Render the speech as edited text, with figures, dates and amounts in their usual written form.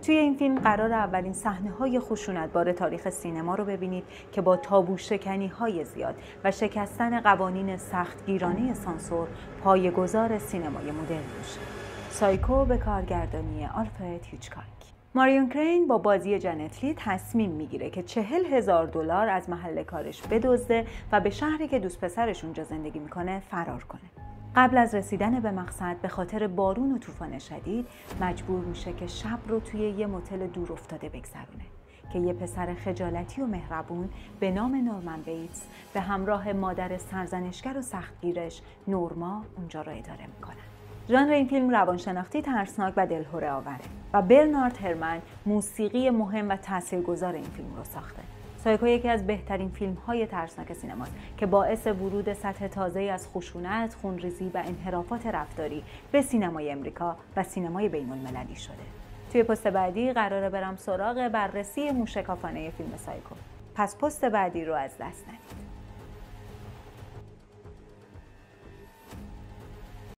توی این فیلم قرار اولین صحنه‌های خشونتبار تاریخ سینما رو ببینید که با تابوشکنی‌های زیاد و شکستن قوانین سختگیرانه سانسور پایه‌گذار سینمای مدرن میشه. سایکو به کارگردانی آلفرد هیچکاک. ماریون کرین با بازی جنت لی تصمیم میگیره که $40,000 از محل کارش بدزده و به شهری که دوست پسرش اونجا زندگی میکنه فرار کنه. قبل از رسیدن به مقصد به خاطر بارون و طوفان شدید مجبور میشه که شب رو توی یه متل دور افتاده بگذرونه که یه پسر خجالتی و مهربون به نام نورمن بیتس به همراه مادر سرزنشگر و سختگیرش نورما اونجا رو اداره میکنن. ژانر این فیلم روانشناختی ترسناک و دلهره آوره و برنارد هرمن موسیقی مهم و تاثیرگذار این فیلم رو ساخته. سایکو یکی از بهترین فیلم‌های ترسناک سینماست که باعث ورود سطح تازه‌ای از خشونت، خونریزی و انحرافات رفتاری به سینمای امریکا و سینمای بین‌المللی شده. توی پست بعدی قراره برم سراغ بررسی موشکافانه فیلم سایکو. پس پست بعدی رو از دست ندید.